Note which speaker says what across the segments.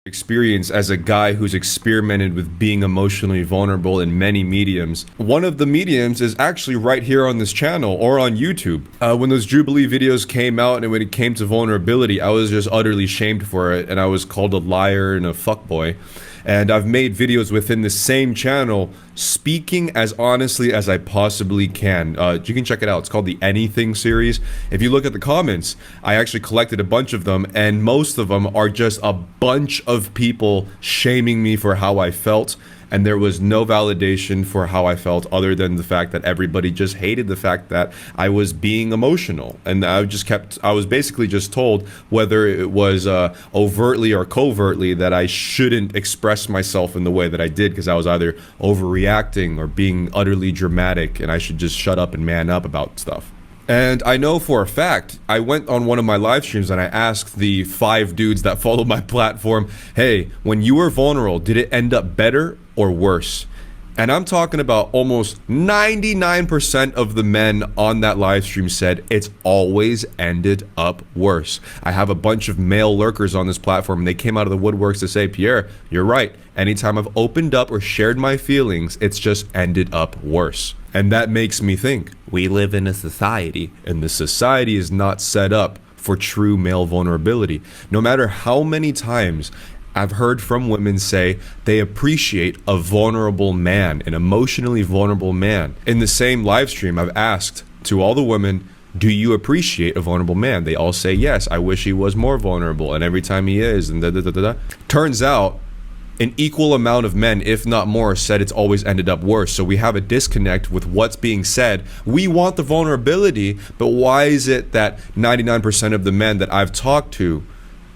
Speaker 1: Experience as a guy who's experimented with being emotionally vulnerable in many mediums. One of the mediums is actually right here on this channel or on YouTube. When those Jubilee videos came out and when it came to vulnerability, I was just utterly shamed for it and I was called a liar and a fuckboy. And I've made videos within the same channel speaking as honestly as I possibly can. You can check it out. It's called the Anything series. If you look at the comments, I actually collected a bunch of them, and most of them are just a bunch of people shaming me for how I felt. And there was no validation for how I felt other than the fact that everybody just hated the fact that I was being emotional. And I was basically just told, whether it was overtly or covertly, that I shouldn't express myself in the way that I did because I was either overreacting or being utterly dramatic, and I should just shut up and man up about stuff. And I know for a fact, I went on one of my live streams and I asked the 5 dudes that follow my platform, hey, when you were vulnerable, did it end up better or worse? And I'm talking about almost 99% of the men on that live stream said it's always ended up worse. I have a bunch of male lurkers on this platform and they came out of the woodworks to say, Pierre, you're right. Anytime I've opened up or shared my feelings, it's just ended up worse. And that makes me think, we live in a society, and the society is not set up for true male vulnerability. No matter how many times I've heard from women say they appreciate a vulnerable man, an emotionally vulnerable man. In the same live stream, I've asked to all the women, do you appreciate a vulnerable man? They all say yes, I wish he was more vulnerable, and every time he is, and da da da da da. Turns out, an equal amount of men, if not more, said it's always ended up worse. So we have a disconnect with what's being said. We want the vulnerability, but why is it that 99% of the men that I've talked to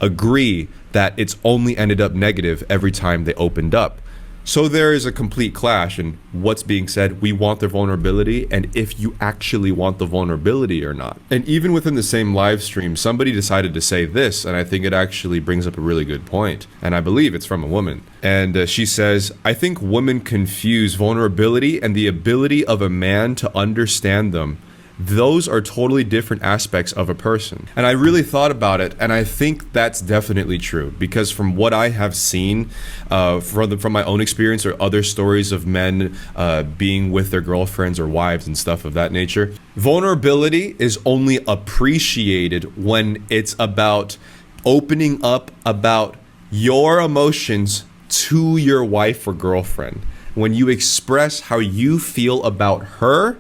Speaker 1: agree that it's only ended up negative every time they opened up? So there is a complete clash in what's being said. We want the vulnerability, and if you actually want the vulnerability or not. And even within the same live stream, somebody decided to say this, and I think it actually brings up a really good point. And I believe it's from a woman. And she says, I think women confuse vulnerability and the ability of a man to understand them. Those are totally different aspects of a person. And I really thought about it, and I think that's definitely true, because from what I have seen from my own experience or other stories of men being with their girlfriends or wives and stuff of that nature, vulnerability is only appreciated when it's about opening up about your emotions to your wife or girlfriend. When you express how you feel about her,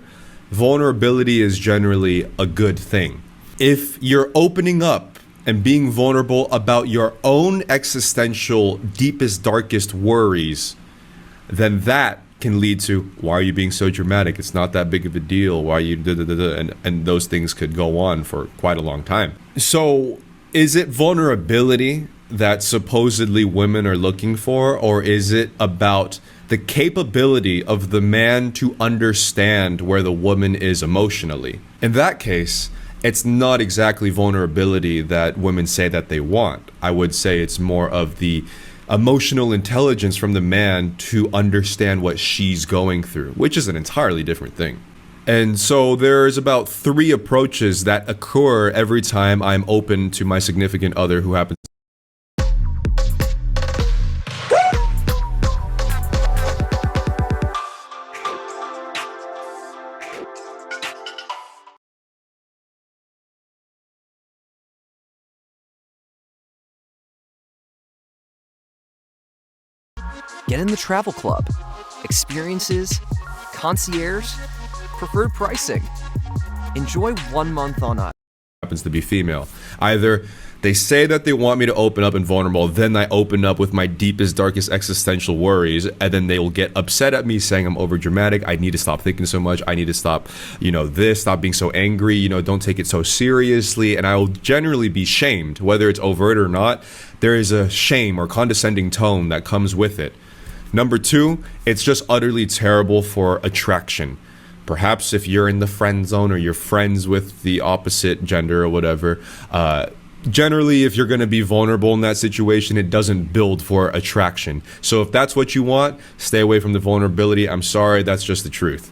Speaker 1: vulnerability is generally a good thing. If you're opening up and being vulnerable about your own existential, deepest, darkest worries, then that can lead to, why are you being so dramatic? It's not that big of a deal. Why are you da da da da? And those things could go on for quite a long time. So is it vulnerability that supposedly women are looking for, or is it about the capability of the man to understand where the woman is emotionally? In that case, it's not exactly vulnerability that women say that they want. I would say it's more of the emotional intelligence from the man to understand what she's going through, which is an entirely different thing. And so there's about 3 approaches that occur every time I'm open to my significant other who happens.
Speaker 2: Get in the travel club. Experiences, concierge, preferred pricing. Enjoy 1 month on us.
Speaker 1: Happens to be female. Either they say that they want me to open up and vulnerable, then I open up with my deepest, darkest existential worries, and then they will get upset at me saying I'm over dramatic. I need to stop thinking so much. I need to stop, stop being so angry, don't take it so seriously. And I will generally be shamed, whether it's overt or not. There is a shame or condescending tone that comes with it. Number 2, it's just utterly terrible for attraction. Perhaps if you're in the friend zone or you're friends with the opposite gender or whatever, generally if you're going to be vulnerable in that situation, it doesn't build for attraction. So if that's what you want, stay away from the vulnerability. I'm sorry, that's just the truth.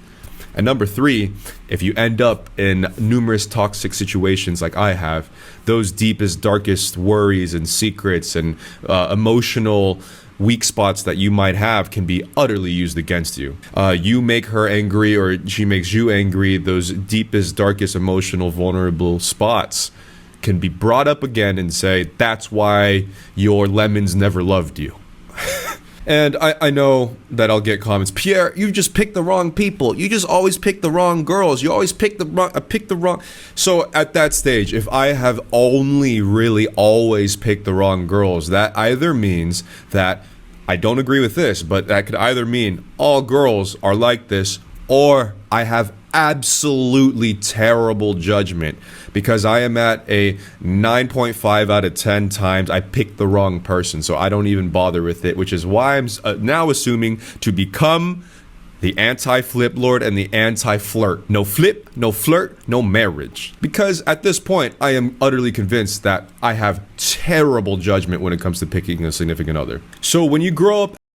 Speaker 1: And number 3, if you end up in numerous toxic situations like I have, those deepest, darkest worries and secrets and emotional weak spots that you might have can be utterly used against you. You make her angry or she makes you angry, those deepest, darkest, emotional, vulnerable spots can be brought up again and say, that's why your lemons never loved you. And I know that I'll get comments, Pierre, you just picked the wrong people. You just always pick the wrong girls. You always pick the wrong. So at that stage, if I have only really always picked the wrong girls, that either means that I don't agree with this, but that could either mean all girls are like this, or I have absolutely terrible judgment because I am at a 9.5 out of 10 times I picked the wrong person, so I don't even bother with it, which is why I'm now assuming to become the anti-flip lord and the anti-flirt. No flip, no flirt, no marriage. Because at this point, I am utterly convinced that I have terrible judgment when it comes to picking a significant other. So when you grow up